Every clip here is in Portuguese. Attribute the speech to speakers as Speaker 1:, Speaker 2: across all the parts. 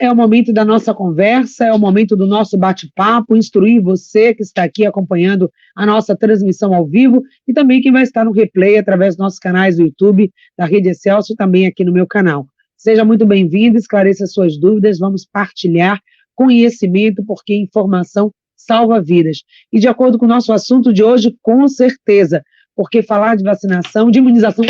Speaker 1: é o momento da nossa conversa, é o momento do nosso bate-papo, instruir você que está aqui acompanhando a nossa transmissão ao vivo e também quem vai estar no replay através dos nossos canais do YouTube, da Rede Excelsior, também aqui no meu canal. Seja muito bem-vindo, esclareça suas dúvidas, vamos partilhar conhecimento, porque informação salva vidas. E de acordo com o nosso assunto de hoje, com certeza, porque falar de vacinação, de imunização,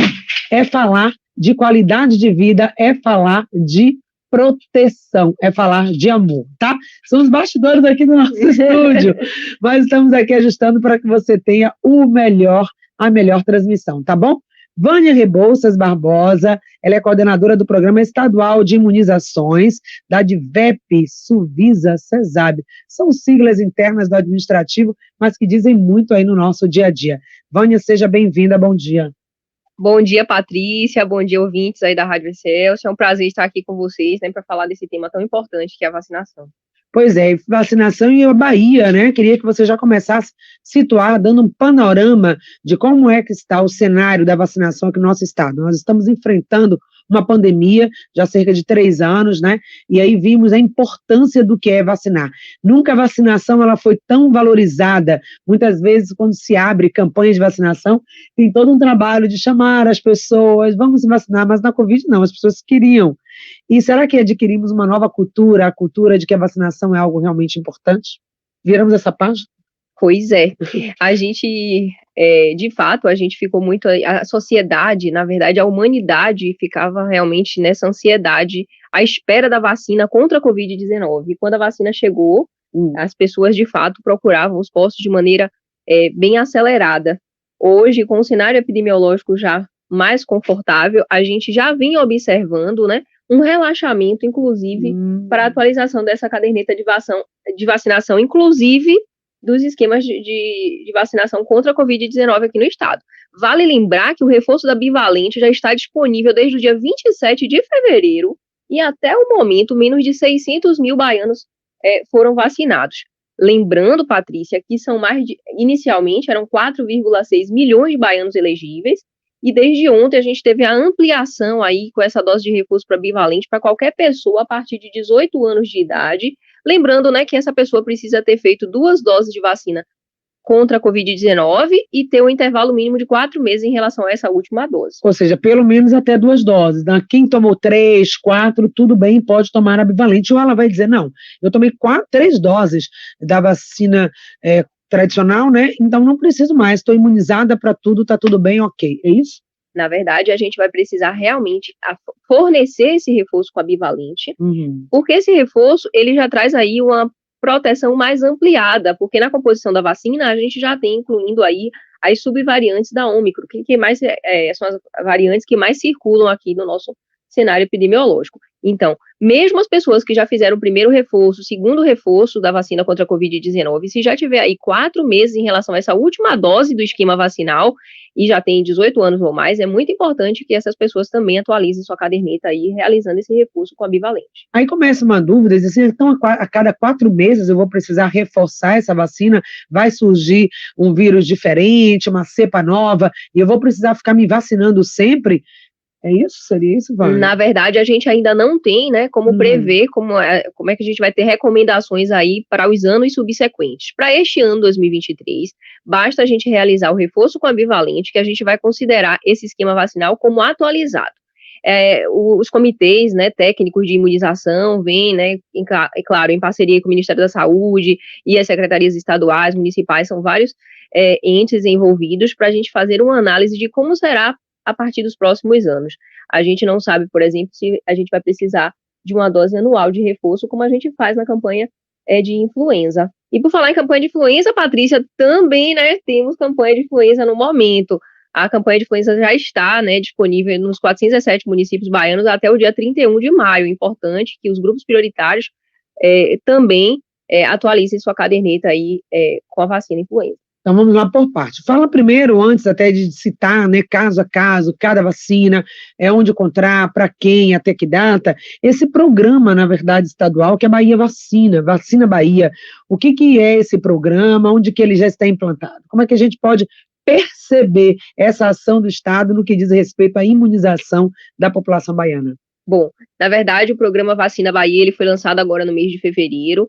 Speaker 1: é falar de qualidade de vida, é falar de proteção, é falar de amor, tá? São os bastidores aqui do nosso estúdio, mas estamos aqui ajustando para que você tenha a melhor transmissão, tá bom? Vânia Rebouças Barbosa, ela é coordenadora do Programa Estadual de Imunizações da DIVEP, Suvisa, CESAB. São siglas internas do administrativo, mas que dizem muito aí no nosso dia a dia. Vânia, seja bem-vinda, bom dia.
Speaker 2: Bom dia, Patrícia, bom dia, ouvintes aí da Rádio Excelsior. É um prazer estar aqui com vocês, né, para falar desse tema tão importante que é a vacinação.
Speaker 1: Pois é, vacinação e a Bahia, né? Queria que você já começasse a situar, dando um panorama de como é que está o cenário da vacinação aqui no nosso estado. Nós estamos enfrentando uma pandemia já há cerca de 3 anos, né? E aí vimos a importância do que é vacinar. Nunca a vacinação ela foi tão valorizada. Muitas vezes, quando se abre campanhas de vacinação, tem todo um trabalho de chamar as pessoas, vamos se vacinar, mas na Covid não, as pessoas queriam. E será que adquirimos uma nova cultura, a cultura de que a vacinação é algo realmente importante? Viramos essa página?
Speaker 2: Pois é, a gente, de fato, a gente ficou muito, a sociedade, na verdade, a humanidade ficava realmente nessa ansiedade, à espera da vacina contra a Covid-19. E quando a vacina chegou, as pessoas, de fato, procuravam os postos de maneira bem acelerada. Hoje, com o cenário epidemiológico já mais confortável, a gente já vinha observando, né, um relaxamento, inclusive, para a atualização dessa caderneta de vacinação, inclusive dos esquemas de vacinação contra a Covid-19 aqui no estado. Vale lembrar que o reforço da bivalente já está disponível desde o dia 27 de fevereiro e até o momento, menos de 600 mil baianos foram vacinados. Lembrando, Patrícia, que inicialmente eram 4,6 milhões de baianos elegíveis, e desde ontem a gente teve a ampliação aí com essa dose de reforço para bivalente para qualquer pessoa a partir de 18 anos de idade. Lembrando, né, que essa pessoa precisa ter feito 2 doses de vacina contra a Covid-19 e ter um intervalo mínimo de 4 meses em relação a essa última dose.
Speaker 1: Ou seja, pelo menos até 2 doses. Né? Quem tomou 3, 4, tudo bem, pode tomar a bivalente. Ou ela vai dizer, não, eu tomei 3 doses da vacina tradicional, né? Então não preciso mais, estou imunizada para tudo, está tudo bem, ok. É isso?
Speaker 2: Na verdade, a gente vai precisar realmente fornecer esse reforço com a bivalente, porque esse reforço, ele já traz aí uma proteção mais ampliada, porque na composição da vacina, a gente já tem incluindo aí as subvariantes da Ômicron, que mais são as variantes que mais circulam aqui no nosso cenário epidemiológico. Então, mesmo as pessoas que já fizeram o primeiro reforço, o segundo reforço da vacina contra a Covid-19, se já tiver aí 4 meses em relação a essa última dose do esquema vacinal e já tem 18 anos ou mais, é muito importante que essas pessoas também atualizem sua caderneta aí, realizando esse reforço com a bivalente.
Speaker 1: Aí começa uma dúvida, assim, então a cada 4 meses eu vou precisar reforçar essa vacina, vai surgir um vírus diferente, uma cepa nova, e eu vou precisar ficar me vacinando sempre? É isso? Seria isso, Vânia?
Speaker 2: Na verdade, a gente ainda não tem, né, como prever como é que a gente vai ter recomendações aí para os anos subsequentes. Para este ano 2023, basta a gente realizar o reforço com a bivalente, que a gente vai considerar esse esquema vacinal como atualizado. Os comitês, né, técnicos de imunização vêm, né, claro, em parceria com o Ministério da Saúde e as secretarias estaduais, municipais, são vários entes envolvidos para a gente fazer uma análise de como será a partir dos próximos anos. A gente não sabe, por exemplo, se a gente vai precisar de uma dose anual de reforço, como a gente faz na campanha de influenza. E por falar em campanha de influenza, Patrícia, também, né, temos campanha de influenza no momento. A campanha de influenza já está, né, disponível nos 417 municípios baianos até o dia 31 de maio. Importante que os grupos prioritários também atualizem sua caderneta aí com a vacina influenza.
Speaker 1: Então vamos lá por parte. Fala primeiro, antes até de citar, né, caso a caso, cada vacina, onde encontrar, para quem, até que data, esse programa, na verdade, estadual, que é Bahia Vacina, Vacina Bahia. O que é esse programa, onde que ele já está implantado? Como é que a gente pode perceber essa ação do Estado no que diz respeito à imunização da população baiana?
Speaker 2: Bom, na verdade, o programa Vacina Bahia, ele foi lançado agora no mês de fevereiro,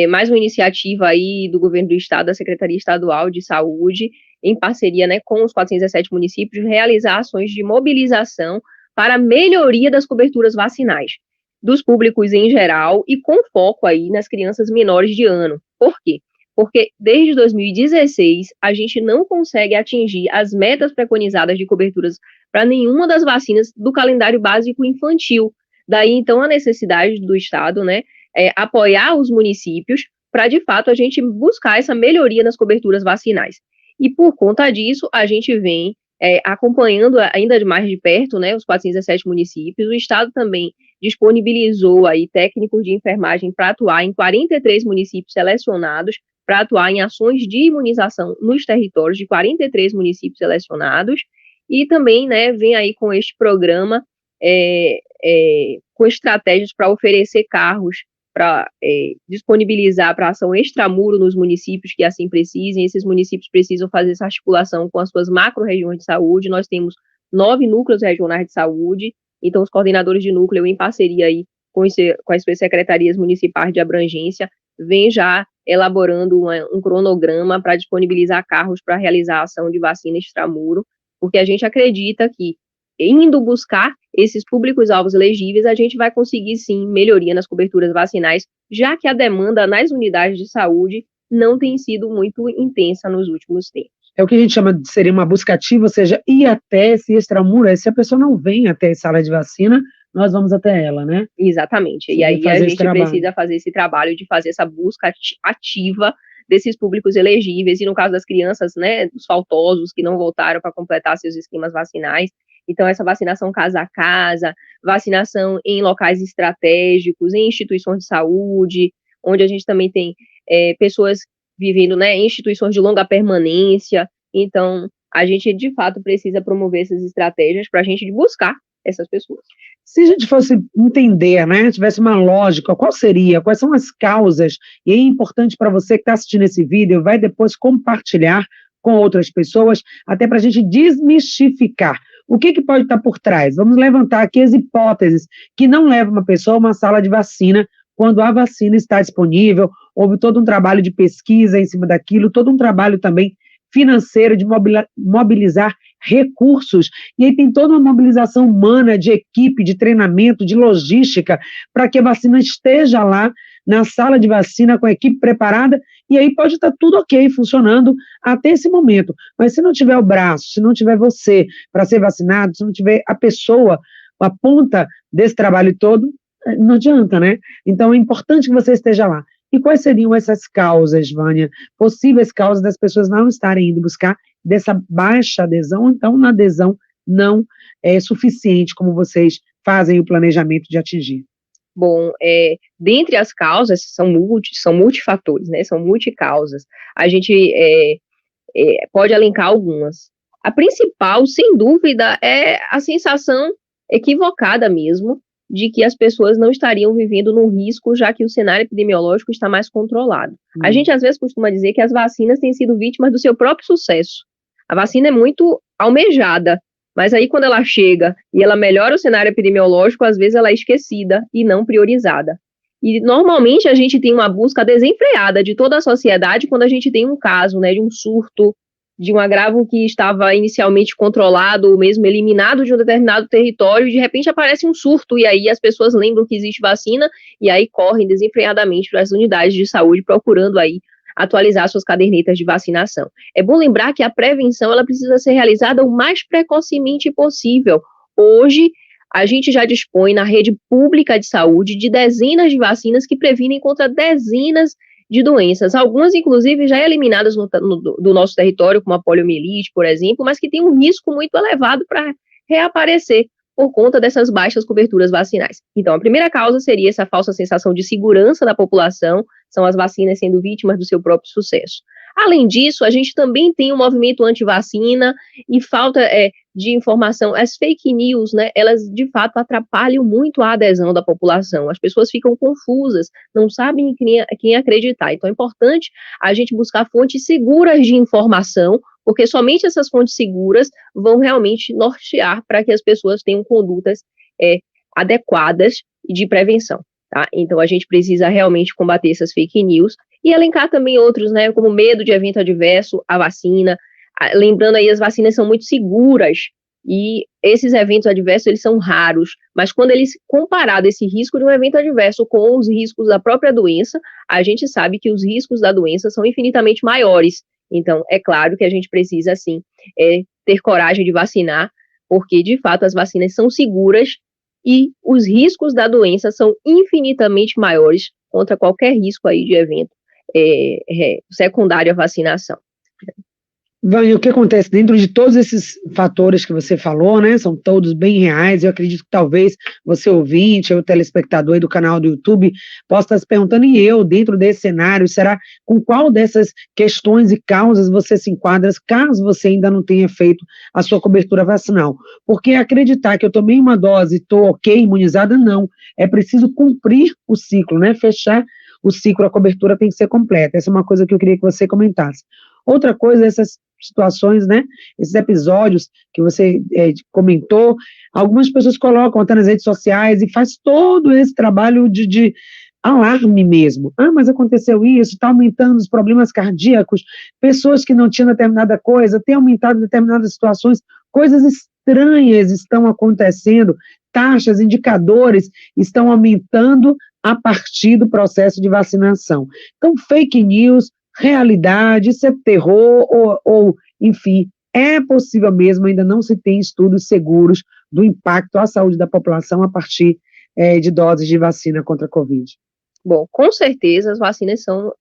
Speaker 2: mais uma iniciativa aí do governo do estado, da Secretaria Estadual de Saúde, em parceria, né, com os 417 municípios, de realizar ações de mobilização para a melhoria das coberturas vacinais, dos públicos em geral e com foco aí nas crianças menores de ano. Por quê? Porque desde 2016 a gente não consegue atingir as metas preconizadas de coberturas para nenhuma das vacinas do calendário básico infantil. Daí, então, a necessidade do Estado, né, apoiar os municípios para, de fato, a gente buscar essa melhoria nas coberturas vacinais. E, por conta disso, a gente vem acompanhando ainda mais de perto, né, os 417 municípios. O Estado também disponibilizou aí técnicos de enfermagem para atuar em 43 municípios selecionados, para atuar em ações de imunização nos territórios de 43 municípios selecionados, e também, né, vem aí com este programa, com estratégias para oferecer carros, para disponibilizar para ação extramuro nos municípios que assim precisem. Esses municípios precisam fazer essa articulação com as suas macro-regiões de saúde. Nós temos 9 núcleos regionais de saúde, então os coordenadores de núcleo, em parceria aí com as suas secretarias municipais de abrangência, vem já elaborando um cronograma para disponibilizar carros para realizar a ação de vacina extramuro, porque a gente acredita que, indo buscar esses públicos-alvos elegíveis, a gente vai conseguir, sim, melhoria nas coberturas vacinais, já que a demanda nas unidades de saúde não tem sido muito intensa nos últimos tempos.
Speaker 1: É o que a gente chama de seria uma busca ativa, ou seja, ir até esse extramuro. Se a pessoa não vem até a sala de vacina, nós vamos até ela, né?
Speaker 2: Exatamente.
Speaker 1: Sim,
Speaker 2: e aí a gente precisa fazer esse trabalho de fazer essa busca ativa desses públicos elegíveis, e no caso das crianças, né, dos faltosos que não voltaram para completar seus esquemas vacinais. Então, essa vacinação casa a casa, vacinação em locais estratégicos, em instituições de saúde, onde a gente também tem pessoas vivendo, né, em instituições de longa permanência. Então, a gente, de fato, precisa promover essas estratégias para a gente buscar essas pessoas.
Speaker 1: Se a gente fosse entender, né, tivesse uma lógica, qual seria, quais são as causas, e é importante para você que está assistindo esse vídeo, vai depois compartilhar com outras pessoas, até para a gente desmistificar. O que pode estar por trás? Vamos levantar aqui as hipóteses que não levam uma pessoa a uma sala de vacina quando a vacina está disponível. Houve todo um trabalho de pesquisa em cima daquilo, todo um trabalho também financeiro de mobilizar recursos, e aí tem toda uma mobilização humana, de equipe, de treinamento, de logística, para que a vacina esteja lá na sala de vacina com a equipe preparada, e aí pode estar tudo ok, funcionando até esse momento. Mas se não tiver o braço, se não tiver você para ser vacinado, se não tiver a pessoa, a ponta desse trabalho todo, não adianta, né? Então é importante que você esteja lá. E quais seriam essas causas, Vânia? Possíveis causas das pessoas não estarem indo buscar, dessa baixa adesão, então uma adesão não é suficiente, como vocês fazem o planejamento de atingir?
Speaker 2: Bom, dentre as causas, são multifatores, né, são multicausas. A gente pode elencar algumas. A principal, sem dúvida, é a sensação equivocada mesmo de que as pessoas não estariam vivendo no risco, já que o cenário epidemiológico está mais controlado. A gente, às vezes, costuma dizer que as vacinas têm sido vítimas do seu próprio sucesso. A vacina é muito almejada, mas aí quando ela chega e ela melhora o cenário epidemiológico, às vezes ela é esquecida e não priorizada. E normalmente a gente tem uma busca desenfreada de toda a sociedade quando a gente tem um caso, né, de um surto, de um agravo que estava inicialmente controlado ou mesmo eliminado de um determinado território, e de repente aparece um surto, e aí as pessoas lembram que existe vacina, e aí correm desenfreadamente para as unidades de saúde procurando aí atualizar suas cadernetas de vacinação. É bom lembrar que a prevenção ela precisa ser realizada o mais precocemente possível. Hoje, a gente já dispõe na rede pública de saúde de dezenas de vacinas que previnem contra dezenas de doenças, algumas inclusive já eliminadas do nosso território, como a poliomielite, por exemplo, mas que tem um risco muito elevado para reaparecer por conta dessas baixas coberturas vacinais. Então, a primeira causa seria essa falsa sensação de segurança da população, são as vacinas sendo vítimas do seu próprio sucesso. Além disso, a gente também tem um movimento anti-vacina e falta de informação. As fake news, né, elas de fato atrapalham muito a adesão da população. As pessoas ficam confusas, não sabem quem acreditar. Então é importante a gente buscar fontes seguras de informação, porque somente essas fontes seguras vão realmente nortear para que as pessoas tenham condutas adequadas e de prevenção, tá? Então, a gente precisa realmente combater essas fake news e elencar também outros, né, como medo de evento adverso à vacina. Lembrando aí, as vacinas são muito seguras e esses eventos adversos, eles são raros, mas quando eles, comparado esse risco de um evento adverso com os riscos da própria doença, a gente sabe que os riscos da doença são infinitamente maiores. Então, é claro que a gente precisa, sim, ter coragem de vacinar, porque, de fato, as vacinas são seguras e os riscos da doença são infinitamente maiores contra qualquer risco aí de evento secundário à vacinação.
Speaker 1: Vânia, o que acontece dentro de todos esses fatores que você falou, né, são todos bem reais, eu acredito que talvez você ouvinte, ou telespectador aí do canal do YouTube, possa estar se perguntando, e eu, dentro desse cenário, será com qual dessas questões e causas você se enquadra, caso você ainda não tenha feito a sua cobertura vacinal? Porque acreditar que eu tomei uma dose e estou ok, imunizada, não, é preciso cumprir o ciclo, né, fechar o ciclo, a cobertura tem que ser completa, essa é uma coisa que eu queria que você comentasse. Outra coisa, essas situações, né, esses episódios que você comentou, algumas pessoas colocam até nas redes sociais e faz todo esse trabalho de alarme mesmo. Ah, mas aconteceu isso, está aumentando os problemas cardíacos, pessoas que não tinham determinada coisa, tem aumentado determinadas situações, coisas estranhas estão acontecendo, taxas, indicadores estão aumentando a partir do processo de vacinação. Então, fake news, realidade, isso é terror, ou, enfim, é possível mesmo, ainda não se tem estudos seguros do impacto à saúde da população a partir de doses de vacina contra a Covid.
Speaker 2: Bom, com certeza as vacinas são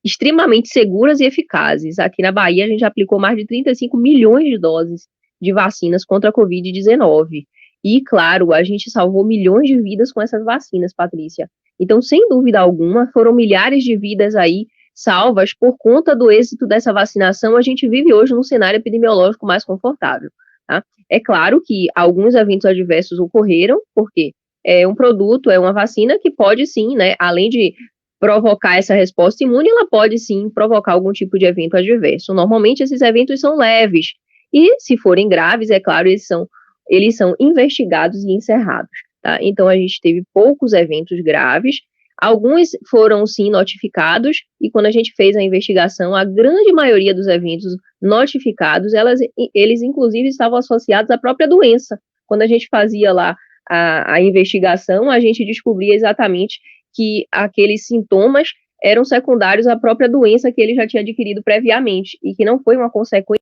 Speaker 2: extremamente seguras e eficazes. Aqui na Bahia a gente já aplicou mais de 35 milhões de doses de vacinas contra a Covid-19. E, claro, a gente salvou milhões de vidas com essas vacinas, Patrícia. Então, sem dúvida alguma, foram milhares de vidas aí salvas por conta do êxito dessa vacinação. A gente vive hoje num cenário epidemiológico mais confortável, tá? É claro que alguns eventos adversos ocorreram, porque é um produto, é uma vacina que pode sim, né, além de provocar essa resposta imune, ela pode sim provocar algum tipo de evento adverso. Normalmente esses eventos são leves e, se forem graves, é claro, eles são investigados e encerrados, tá? Então a gente teve poucos eventos graves. Alguns foram, sim, notificados, e quando a gente fez a investigação, a grande maioria dos eventos notificados, eles inclusive estavam associados à própria doença. Quando a gente fazia lá a investigação, a gente descobria exatamente que aqueles sintomas eram secundários à própria doença que ele já tinha adquirido previamente, e que não foi uma consequência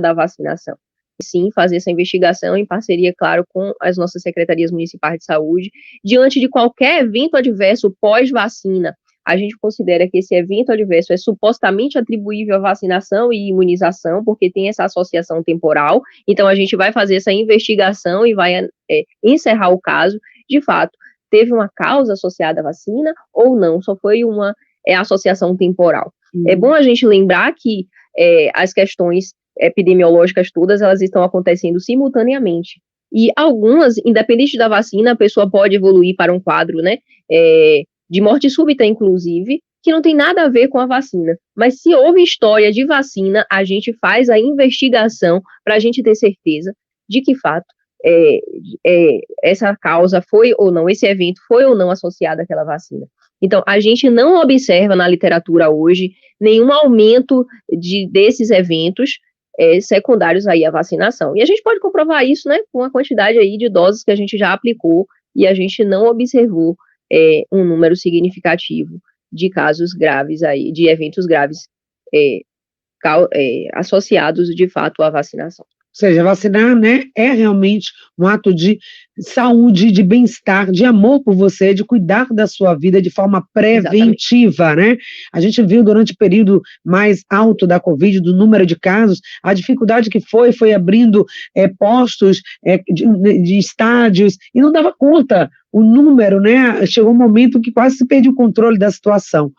Speaker 2: da vacinação. Sim, fazer essa investigação em parceria, claro, com as nossas secretarias municipais de saúde. Diante de qualquer evento adverso pós-vacina, a gente considera que esse evento adverso é supostamente atribuível à vacinação e imunização, porque tem essa associação temporal. Então, a gente vai fazer essa investigação e vai encerrar o caso. De fato, teve uma causa associada à vacina ou não, só foi uma associação temporal. É bom a gente lembrar que as questões epidemiológicas todas, elas estão acontecendo simultaneamente. E algumas, independente da vacina, a pessoa pode evoluir para um quadro, né, de morte súbita, inclusive, que não tem nada a ver com a vacina. Mas se houve história de vacina, a gente faz a investigação para a gente ter certeza de que, fato, essa causa foi ou não, esse evento foi ou não associado àquela vacina. Então, a gente não observa na literatura hoje nenhum aumento desses eventos secundários aí à vacinação. E a gente pode comprovar isso, né, com a quantidade aí de doses que a gente já aplicou e a gente não observou um número significativo de casos graves aí, de eventos graves associados de fato à vacinação.
Speaker 1: Ou seja, vacinar, né, é realmente um ato de saúde, de bem-estar, de amor por você, de cuidar da sua vida de forma preventiva, né? A gente viu durante o período mais alto da Covid, do número de casos, a dificuldade que foi abrindo postos de estádios, e não dava conta o número, né? Chegou um momento que quase se perdeu o controle da situação.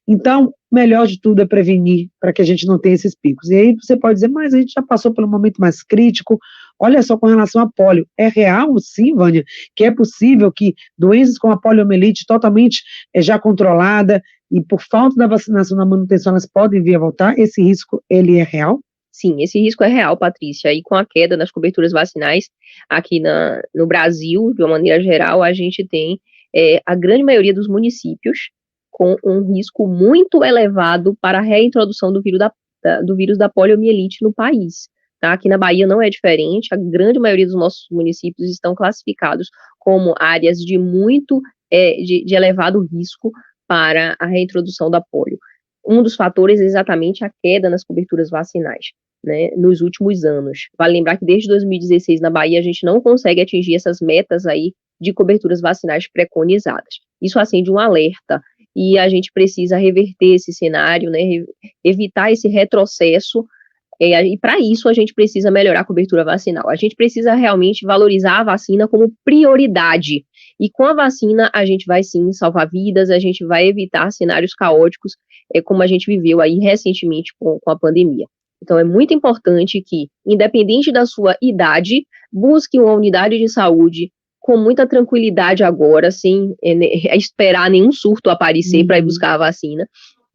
Speaker 1: Então, melhor de tudo é prevenir para que a gente não tenha esses picos. E aí você pode dizer, mas a gente já passou pelo momento mais crítico. Olha só, com relação a pólio, é real, sim, Vânia, que é possível que doenças como a poliomielite totalmente já controlada e por falta da vacinação na manutenção elas podem vir a voltar? Esse risco, ele é real?
Speaker 2: Sim, esse risco é real, Patrícia, e com a queda nas coberturas vacinais aqui no Brasil, de uma maneira geral, a gente tem a grande maioria dos municípios com um risco muito elevado para a reintrodução do vírus da poliomielite no país. Tá? Aqui na Bahia não é diferente, a grande maioria dos nossos municípios estão classificados como áreas de de elevado risco para a reintrodução da polio. Um dos fatores é exatamente a queda nas coberturas vacinais, né, nos últimos anos. Vale lembrar que desde 2016 na Bahia a gente não consegue atingir essas metas aí de coberturas vacinais preconizadas. Isso acende um alerta e a gente precisa reverter esse cenário, né, evitar esse retrocesso, e para isso a gente precisa melhorar a cobertura vacinal. A gente precisa realmente valorizar a vacina como prioridade. E com a vacina a gente vai sim salvar vidas, a gente vai evitar cenários caóticos, como a gente viveu aí recentemente com a pandemia. Então é muito importante que, independente da sua idade, busque uma unidade de saúde com muita tranquilidade agora, sem esperar nenhum surto aparecer para ir buscar a vacina,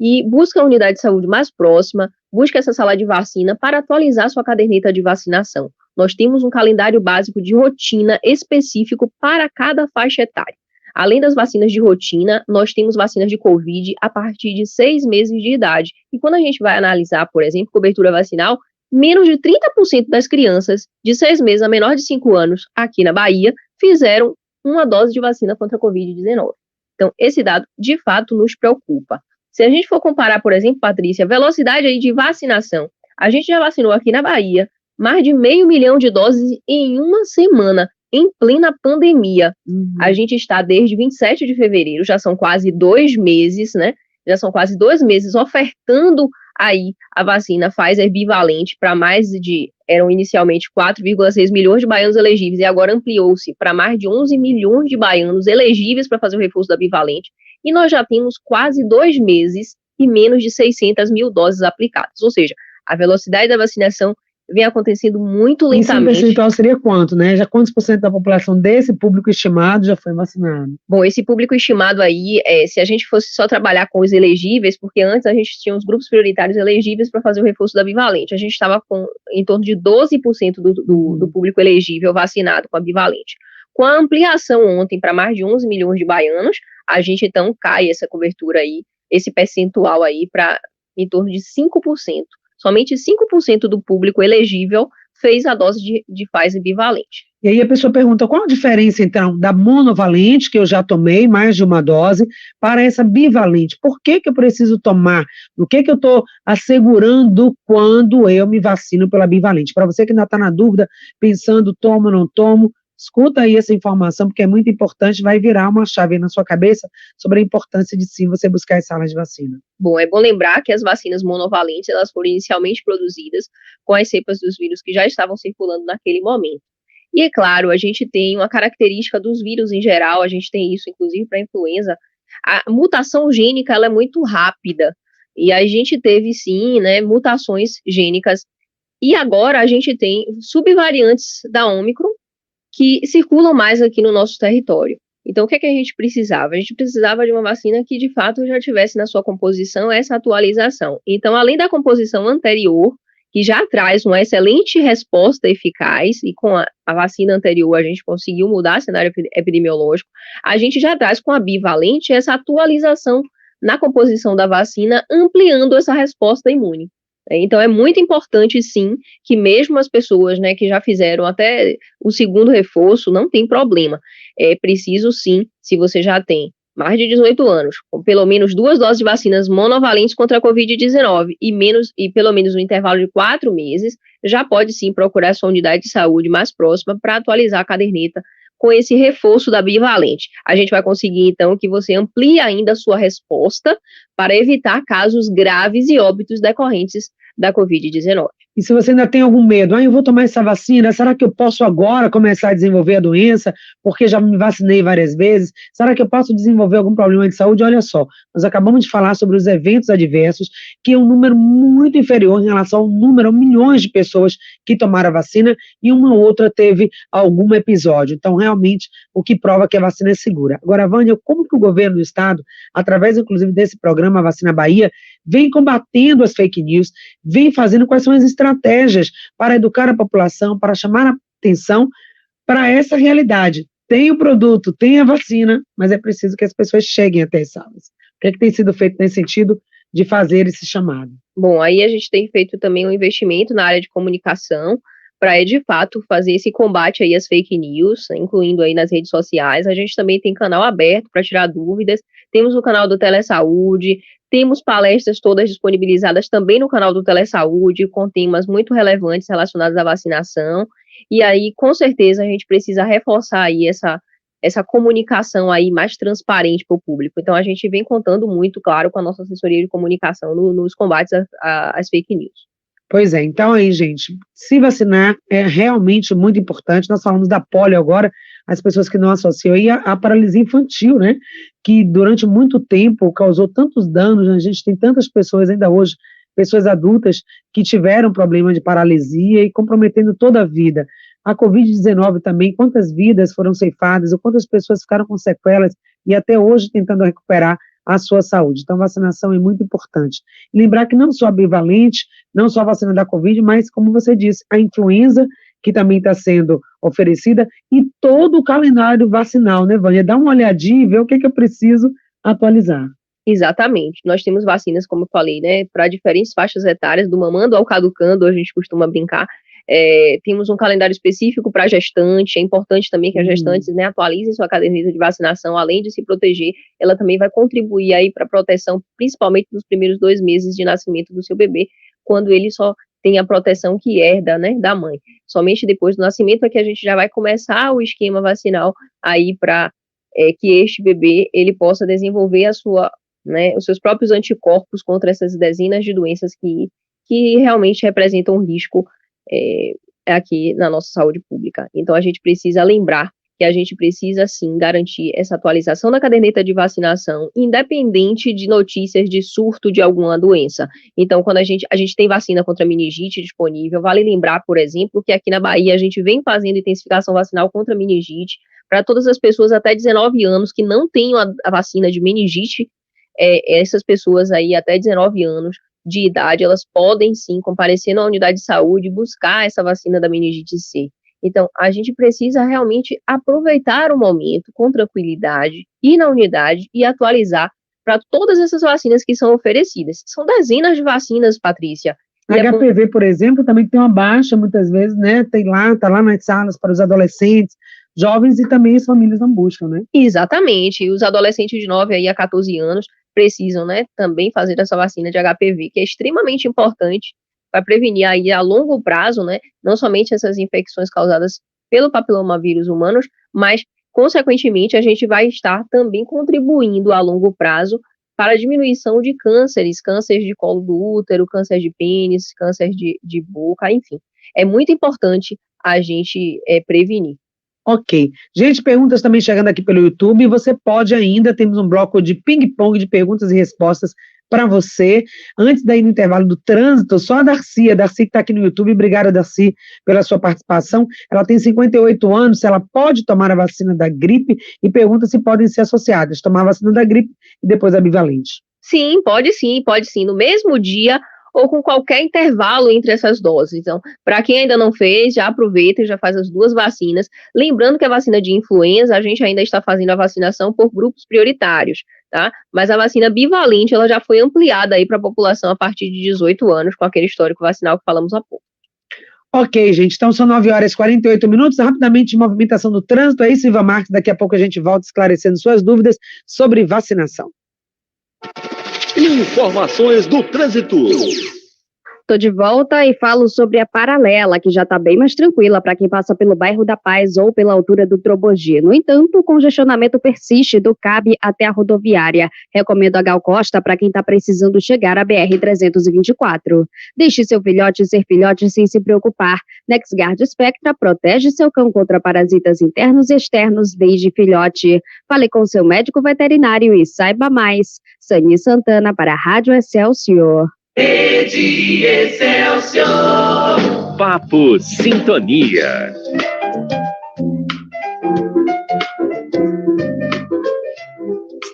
Speaker 2: e busque a unidade de saúde mais próxima, busque essa sala de vacina para atualizar sua caderneta de vacinação. Nós temos um calendário básico de rotina específico para cada faixa etária. Além das vacinas de rotina, nós temos vacinas de Covid a partir de 6 meses de idade. E quando a gente vai analisar, por exemplo, cobertura vacinal, menos de 30% das crianças de 6 meses a menor de 5 anos aqui na Bahia fizeram uma dose de vacina contra a Covid-19. Então, esse dado, de fato, nos preocupa. Se a gente for comparar, por exemplo, Patrícia, a velocidade aí de vacinação, a gente já vacinou aqui na Bahia mais de 500 mil de doses em uma semana, em plena pandemia. A gente está desde 27 de fevereiro, já são quase 2 meses, né? Já são quase 2 meses ofertando aí a vacina Pfizer bivalente para eram inicialmente 4,6 milhões de baianos elegíveis e agora ampliou-se para mais de 11 milhões de baianos elegíveis para fazer o reforço da bivalente. E nós já temos quase 2 meses e menos de 600 mil doses aplicadas. Ou seja, a velocidade da vacinação vem acontecendo muito lentamente.
Speaker 1: Esse percentual seria quanto, né? Já quantos por cento da população desse público estimado já foi vacinado?
Speaker 2: Bom, esse público estimado aí, se a gente fosse só trabalhar com os elegíveis, porque antes a gente tinha os grupos prioritários elegíveis para fazer o reforço da bivalente, a gente estava com em torno de 12% do público elegível vacinado com a bivalente. Com a ampliação ontem para mais de 11 milhões de baianos, a gente então cai essa cobertura aí, esse percentual aí para em torno de 5%. Somente 5% do público elegível fez a dose de Pfizer bivalente.
Speaker 1: E aí a pessoa pergunta, qual a diferença, então, da monovalente, que eu já tomei mais de uma dose, para essa bivalente? Por que eu preciso tomar? O que eu estou assegurando quando eu me vacino pela bivalente? Para você que ainda está na dúvida, pensando, tomo ou não tomo, escuta aí essa informação, porque é muito importante, vai virar uma chave na sua cabeça sobre a importância de sim você buscar as salas de vacina.
Speaker 2: Bom, é bom lembrar que as vacinas monovalentes, elas foram inicialmente produzidas com as cepas dos vírus que já estavam circulando naquele momento. E é claro, a gente tem uma característica dos vírus em geral, a gente tem isso inclusive para a influenza, a mutação gênica ela é muito rápida, e a gente teve sim, né, mutações gênicas, e agora a gente tem subvariantes da Ômicron, que circulam mais aqui no nosso território. Então, o que é que a gente precisava? A gente precisava de uma vacina que, de fato, já tivesse na sua composição essa atualização. Então, além da composição anterior, que já traz uma excelente resposta eficaz, e com a vacina anterior a gente conseguiu mudar o cenário epidemiológico, a gente já traz com a bivalente essa atualização na composição da vacina, ampliando essa resposta imune. Então, é muito importante, sim, que mesmo as pessoas, né, que já fizeram até o segundo reforço, não tem problema. É preciso, sim, se você já tem mais de 18 anos, com pelo menos 2 doses de vacinas monovalentes contra a Covid-19 e pelo menos um intervalo de 4 meses, já pode, sim, procurar sua unidade de saúde mais próxima para atualizar a caderneta com esse reforço da bivalente. A gente vai conseguir, então, que você amplie ainda a sua resposta para evitar casos graves e óbitos decorrentes da Covid-19.
Speaker 1: E se você ainda tem algum medo, eu vou tomar essa vacina, será que eu posso agora começar a desenvolver a doença, porque já me vacinei várias vezes? Será que eu posso desenvolver algum problema de saúde? Olha só, nós acabamos de falar sobre os eventos adversos, que é um número muito inferior em relação ao número, a milhões de pessoas que tomaram a vacina, e uma ou outra teve algum episódio. Então, realmente, o que prova que a vacina é segura. Agora, Vânia, como que o governo do estado, através, inclusive, desse programa Vacina Bahia, vem combatendo as fake news, vem fazendo quais são as estratégias para educar a população, para chamar a atenção para essa realidade. Tem o produto, tem a vacina, mas é preciso que as pessoas cheguem até as salas. O que é que tem sido feito nesse sentido de fazer esse chamado?
Speaker 2: Bom, aí a gente tem feito também um investimento na área de comunicação para, de fato, fazer esse combate aí às fake news, incluindo aí nas redes sociais. A gente também tem canal aberto para tirar dúvidas, temos o canal do Telesaúde, temos palestras todas disponibilizadas também no canal do Telesaúde, com temas muito relevantes relacionados à vacinação, e aí, com certeza, a gente precisa reforçar aí essa comunicação aí mais transparente para o público. Então, a gente vem contando muito, claro, com a nossa assessoria de comunicação nos combates às fake news.
Speaker 1: Pois é, então aí, gente, se vacinar é realmente muito importante. Nós falamos da polio agora, as pessoas que não associam aí a paralisia infantil, né, que durante muito tempo causou tantos danos, né? A gente tem tantas pessoas ainda hoje, pessoas adultas, que tiveram problema de paralisia e comprometendo toda a vida. A Covid-19 também, quantas vidas foram ceifadas, ou quantas pessoas ficaram com sequelas e até hoje tentando recuperar a sua saúde. Então, vacinação é muito importante. Lembrar que não só a bivalente, não só a vacina da Covid, mas, como você disse, a influenza, que também está sendo oferecida, e todo o calendário vacinal, né, Vânia? Dá uma olhadinha e vê o que eu preciso atualizar.
Speaker 2: Exatamente. Nós temos vacinas, como eu falei, né, para diferentes faixas etárias, do mamando ao caducando, a gente costuma brincar. Temos um calendário específico para gestante. É importante também que as gestantes, né, atualizem sua caderneta de vacinação, além de se proteger, ela também vai contribuir aí para a proteção, principalmente nos primeiros 2 meses de nascimento do seu bebê, quando ele só tem a proteção que herda, né, da mãe. Somente depois do nascimento é que a gente já vai começar o esquema vacinal aí para que este bebê ele possa desenvolver os seus próprios anticorpos contra essas dezenas de doenças que realmente representam um risco aqui na nossa saúde pública. Então, a gente precisa lembrar que a gente precisa, sim, garantir essa atualização da caderneta de vacinação, independente de notícias de surto de alguma doença. Então, quando a gente tem vacina contra meningite disponível, vale lembrar, por exemplo, que aqui na Bahia a gente vem fazendo intensificação vacinal contra meningite para todas as pessoas até 19 anos que não tenham a vacina de meningite. Essas pessoas aí até 19 anos de idade, elas podem sim comparecer na unidade de saúde e buscar essa vacina da meningite C. Então, a gente precisa realmente aproveitar o momento com tranquilidade, ir na unidade e atualizar para todas essas vacinas que são oferecidas. São dezenas de vacinas, Patrícia.
Speaker 1: A HPV, por exemplo, também tem uma baixa, muitas vezes, né, tá lá nas salas para os adolescentes, jovens, e também as famílias não buscam, né?
Speaker 2: Exatamente, e os adolescentes de 9 aí a 14 anos precisam, né, também fazer essa vacina de HPV, que é extremamente importante para prevenir aí a longo prazo, né, não somente essas infecções causadas pelo papilomavírus humanos, mas, consequentemente, a gente vai estar também contribuindo a longo prazo para a diminuição de cânceres de colo do útero, câncer de pênis, câncer de boca, enfim. É muito importante a gente prevenir.
Speaker 1: Ok. Gente, perguntas também chegando aqui pelo YouTube. Você pode ainda, temos um bloco de ping-pong de perguntas e respostas para você. Antes daí no intervalo do trânsito, só a Darcy que está aqui no YouTube. Obrigada, Darcy, pela sua participação. Ela tem 58 anos, se ela pode tomar a vacina da gripe, e pergunta se podem ser associadas, tomar a vacina da gripe e depois a bivalente.
Speaker 2: Sim, pode sim, no mesmo dia ou com qualquer intervalo entre essas doses. Então, para quem ainda não fez, já aproveita e já faz as 2 vacinas. Lembrando que a vacina de influenza, a gente ainda está fazendo a vacinação por grupos prioritários, tá? Mas a vacina bivalente, ela já foi ampliada aí para a população a partir de 18 anos, com aquele histórico vacinal que falamos há pouco.
Speaker 1: Ok, gente, então são 9h48, rapidamente, movimentação do trânsito. É isso, Iva Marques, daqui a pouco a gente volta esclarecendo suas dúvidas sobre vacinação.
Speaker 3: Informações do trânsito.
Speaker 4: Estou de volta e falo sobre a Paralela, que já está bem mais tranquila para quem passa pelo bairro da Paz ou pela altura do Trobogi. No entanto, o congestionamento persiste do CAB até a rodoviária. Recomendo a Gal Costa para quem está precisando chegar à BR-324. Deixe seu filhote ser filhote sem se preocupar. NexGard Spectra protege seu cão contra parasitas internos e externos desde filhote. Fale com seu médico veterinário e saiba mais. Sani Santana para a Rádio Excelsior.
Speaker 3: Rede Excelsior. Papo Sintonia.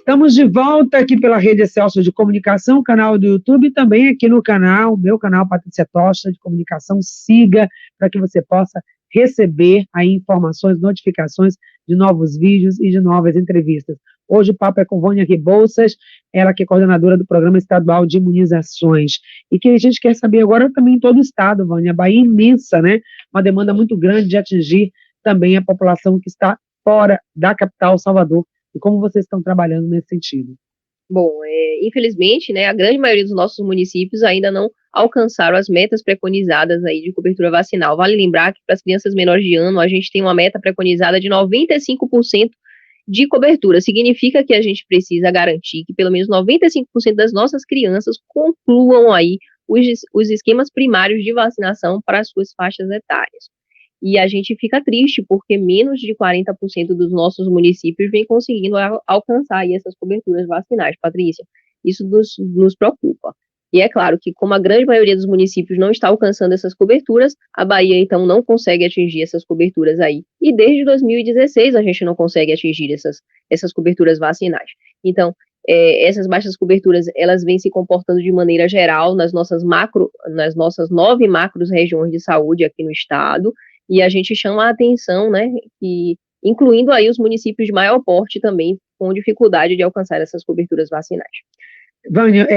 Speaker 1: Estamos de volta aqui pela Rede Excelsior de Comunicação, canal do YouTube, e também aqui no canal, meu canal Patrícia Tocha de Comunicação. Siga para que você possa receber aí informações, notificações de novos vídeos e de novas entrevistas. Hoje o papo é com Vânia Rebouças, ela que é coordenadora do Programa Estadual de Imunizações. E que a gente quer saber agora também em todo o estado, Vânia, a Bahia é imensa, né? Uma demanda muito grande de atingir também a população que está fora da capital, Salvador. E como vocês estão trabalhando nesse sentido?
Speaker 2: Bom, infelizmente, né, a grande maioria dos nossos municípios ainda não alcançaram as metas preconizadas aí de cobertura vacinal. Vale lembrar que para as crianças menores de ano, a gente tem uma meta preconizada de 95% de cobertura. Significa que a gente precisa garantir que pelo menos 95% das nossas crianças concluam aí os esquemas primários de vacinação para as suas faixas etárias. E a gente fica triste porque menos de 40% dos nossos municípios vem conseguindo alcançar aí essas coberturas vacinais, Patrícia. Isso nos preocupa. E é claro que, como a grande maioria dos municípios não está alcançando essas coberturas, a Bahia, então, não consegue atingir essas coberturas aí. E desde 2016 a gente não consegue atingir essas coberturas vacinais. Então, essas baixas coberturas, elas vêm se comportando de maneira geral nas nossas 9 macros regiões de saúde aqui no estado, e a gente chama a atenção, né, que, incluindo aí os municípios de maior porte também, com dificuldade de alcançar essas coberturas vacinais.
Speaker 1: Vânia,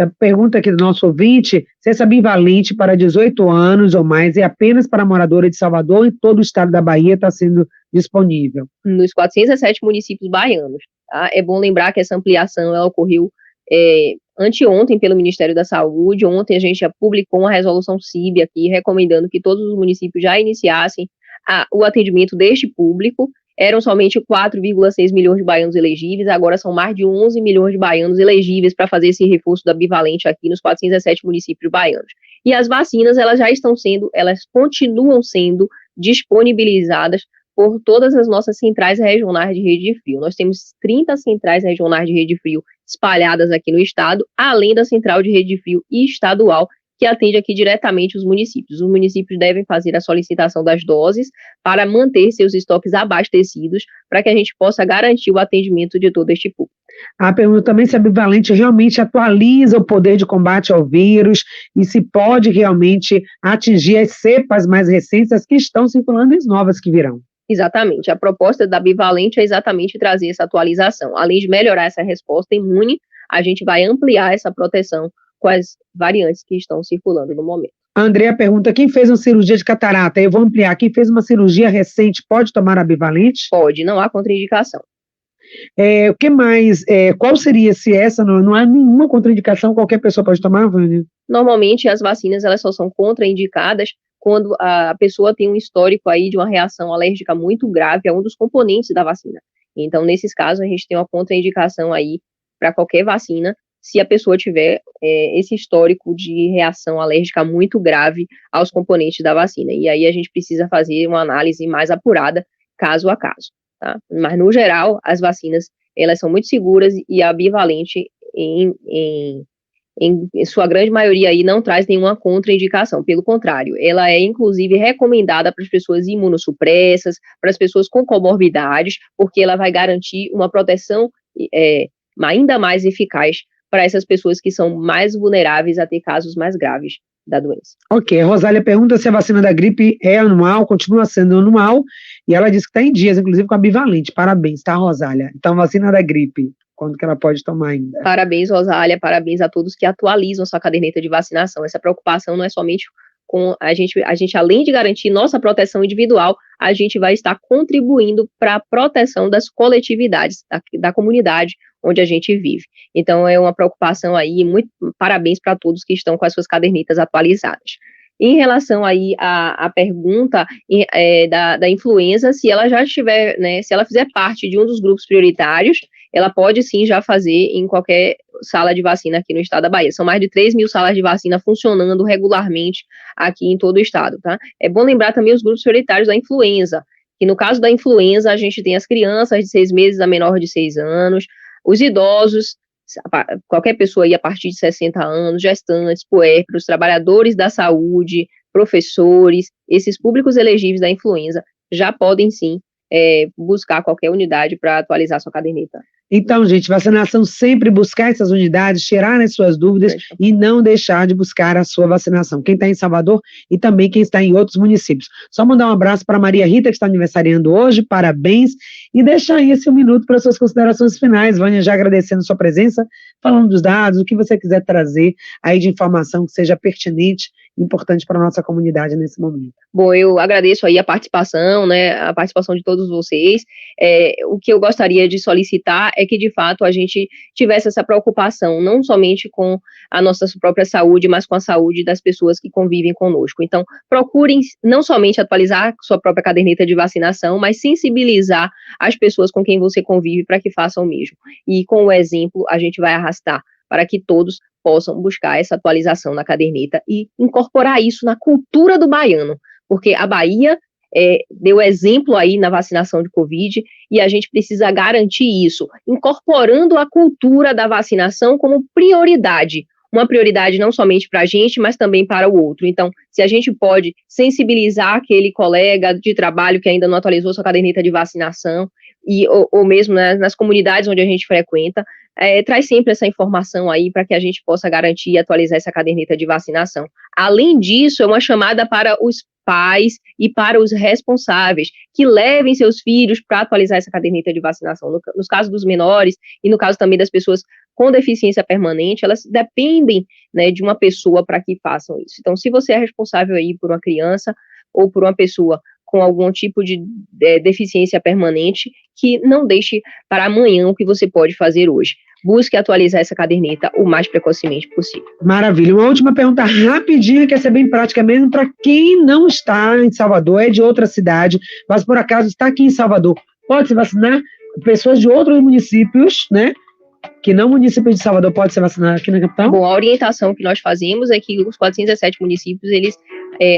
Speaker 1: a pergunta aqui do nosso ouvinte, se essa bivalente para 18 anos ou mais é apenas para moradora de Salvador e todo o estado da Bahia está sendo disponível?
Speaker 2: Nos 407 municípios baianos. Tá? É bom lembrar que essa ampliação ela ocorreu anteontem pelo Ministério da Saúde. Ontem a gente já publicou uma resolução CIB aqui, recomendando que todos os municípios já iniciassem o atendimento deste público. Eram somente 4,6 milhões de baianos elegíveis, agora são mais de 11 milhões de baianos elegíveis para fazer esse reforço da bivalente aqui nos 407 municípios baianos. E as vacinas, elas continuam sendo disponibilizadas por todas as nossas centrais regionais de rede de frio. Nós temos 30 centrais regionais de rede de frio espalhadas aqui no estado, além da central de rede de frio estadual, que atende aqui diretamente os municípios. Os municípios devem fazer a solicitação das doses para manter seus estoques abastecidos, para que a gente possa garantir o atendimento de todo este público.
Speaker 1: A pergunta também se a bivalente realmente atualiza o poder de combate ao vírus e se pode realmente atingir as cepas mais recentes, as que estão circulando e as novas que virão.
Speaker 2: Exatamente. A proposta da bivalente é exatamente trazer essa atualização. Além de melhorar essa resposta imune, a gente vai ampliar essa proteção com as variantes que estão circulando no momento.
Speaker 1: A Andrea pergunta, quem fez uma cirurgia de catarata? Eu vou ampliar, quem fez uma cirurgia recente pode tomar a bivalente?
Speaker 2: Pode, não há contraindicação.
Speaker 1: O que mais? Qual seria, se essa não há nenhuma contraindicação, qualquer pessoa pode tomar, Vânia?
Speaker 2: Normalmente as vacinas elas só são contraindicadas quando a pessoa tem um histórico aí de uma reação alérgica muito grave a um dos componentes da vacina. Então, nesses casos, a gente tem uma contraindicação aí para qualquer vacina, se a pessoa tiver esse histórico de reação alérgica muito grave aos componentes da vacina. E aí a gente precisa fazer uma análise mais apurada, caso a caso. Tá? Mas, no geral, as vacinas, elas são muito seguras e a bivalente, em sua grande maioria, aí, não traz nenhuma contraindicação. Pelo contrário, ela é, inclusive, recomendada para as pessoas imunossupressas, para as pessoas com comorbidades, porque ela vai garantir uma proteção ainda mais eficaz para essas pessoas que são mais vulneráveis a ter casos mais graves da doença.
Speaker 1: Ok, a Rosália pergunta se a vacina da gripe é anual, continua sendo anual, e ela diz que está em dias, inclusive com a bivalente. Parabéns, tá, Rosália? Então, vacina da gripe, quando que ela pode tomar ainda?
Speaker 2: Parabéns, Rosália, parabéns a todos que atualizam sua caderneta de vacinação. Essa preocupação não é somente com a gente, além de garantir nossa proteção individual, a gente vai estar contribuindo para a proteção das coletividades, da comunidade onde a gente vive. Então, é uma preocupação aí, muito parabéns para todos que estão com as suas cadernetas atualizadas. Em relação aí à pergunta da influenza, se ela já estiver, né, se ela fizer parte de um dos grupos prioritários, ela pode sim já fazer em qualquer sala de vacina aqui no estado da Bahia. São mais de 3 mil salas de vacina funcionando regularmente aqui em todo o estado, tá? É bom lembrar também os grupos prioritários da influenza, que no caso da influenza a gente tem as crianças de 6 meses a menor de 6 anos, os idosos, qualquer pessoa aí a partir de 60 anos, gestantes, puérperos, trabalhadores da saúde, professores, esses públicos elegíveis da influenza já podem sim buscar qualquer unidade para atualizar sua caderneta.
Speaker 1: Então, gente, vacinação sempre buscar essas unidades, tirar as suas dúvidas e não deixar de buscar a sua vacinação. Quem está em Salvador e também quem está em outros municípios. Só mandar um abraço para Maria Rita, que está aniversariando hoje, parabéns, e deixar aí esse minuto para suas considerações finais. Vânia, já agradecendo sua presença, falando dos dados, o que você quiser trazer aí de informação que seja pertinente e importante para a nossa comunidade nesse momento.
Speaker 2: Bom, eu agradeço aí a participação, né, a participação de todos vocês. O que eu gostaria de solicitar é que, de fato, a gente tivesse essa preocupação, não somente com a nossa própria saúde, mas com a saúde das pessoas que convivem conosco. Então, procurem não somente atualizar sua própria caderneta de vacinação, mas sensibilizar as pessoas com quem você convive para que façam o mesmo. E com o exemplo, a gente vai arrastar para que todos possam buscar essa atualização na caderneta e incorporar isso na cultura do baiano, porque a Bahia deu exemplo aí na vacinação de Covid e a gente precisa garantir isso, incorporando a cultura da vacinação como prioridade, uma prioridade não somente para a gente, mas também para o outro. Então, se a gente pode sensibilizar aquele colega de trabalho que ainda não atualizou sua caderneta de vacinação, ou mesmo nas comunidades onde a gente frequenta, traz sempre essa informação aí para que a gente possa garantir e atualizar essa caderneta de vacinação. Além disso, é uma chamada para os pais e para os responsáveis que levem seus filhos para atualizar essa caderneta de vacinação. Nos casos dos menores e no caso também das pessoas com deficiência permanente, elas dependem, né, de uma pessoa para que façam isso. Então, se você é responsável aí por uma criança ou por uma pessoa com algum tipo de deficiência permanente, que não deixe para amanhã o que você pode fazer hoje. Busque atualizar essa caderneta o mais precocemente possível.
Speaker 1: Maravilha. Uma última pergunta rapidinha, que é ser bem prática mesmo, para quem não está em Salvador, é de outra cidade, mas por acaso está aqui em Salvador, pode se vacinar? Pessoas de outros municípios, né? Que não município de Salvador pode ser vacinado aqui na capital?
Speaker 2: Bom, a orientação que nós fazemos é que os 417 municípios, eles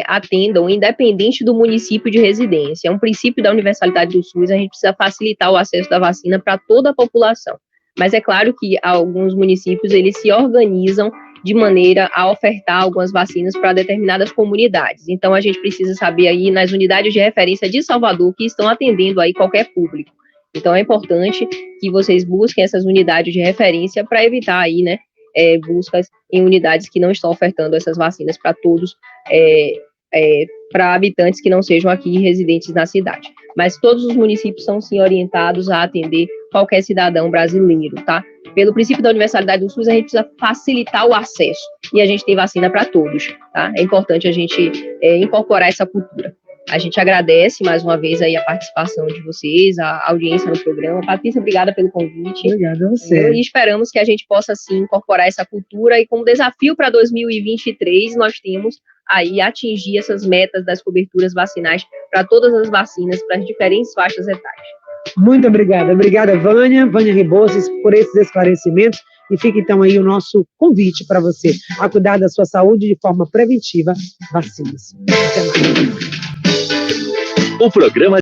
Speaker 2: atendam independente do município de residência. É um princípio da universalidade do SUS, a gente precisa facilitar o acesso da vacina para toda a população. Mas é claro que alguns municípios, eles se organizam de maneira a ofertar algumas vacinas para determinadas comunidades. Então, a gente precisa saber aí nas unidades de referência de Salvador que estão atendendo aí qualquer público. Então, é importante que vocês busquem essas unidades de referência para evitar aí, né, buscas em unidades que não estão ofertando essas vacinas para todos, para habitantes que não sejam aqui residentes na cidade. Mas todos os municípios são, sim, orientados a atender qualquer cidadão brasileiro, tá? Pelo princípio da universalidade do SUS, a gente precisa facilitar o acesso, e a gente tem vacina para todos, tá? É importante a gente incorporar essa cultura. A gente agradece mais uma vez aí a participação de vocês, a audiência no programa. Patrícia, obrigada pelo convite.
Speaker 1: Obrigada a você.
Speaker 2: E esperamos que a gente possa, sim, incorporar essa cultura e como desafio para 2023, nós temos aí atingir essas metas das coberturas vacinais para todas as vacinas, para as diferentes faixas etárias.
Speaker 1: Muito obrigada. Obrigada, Vânia Rebouças, por esses esclarecimentos. E fica, então, aí o nosso convite para você a cuidar da sua saúde de forma preventiva, vacinas. Até mais.
Speaker 3: O programa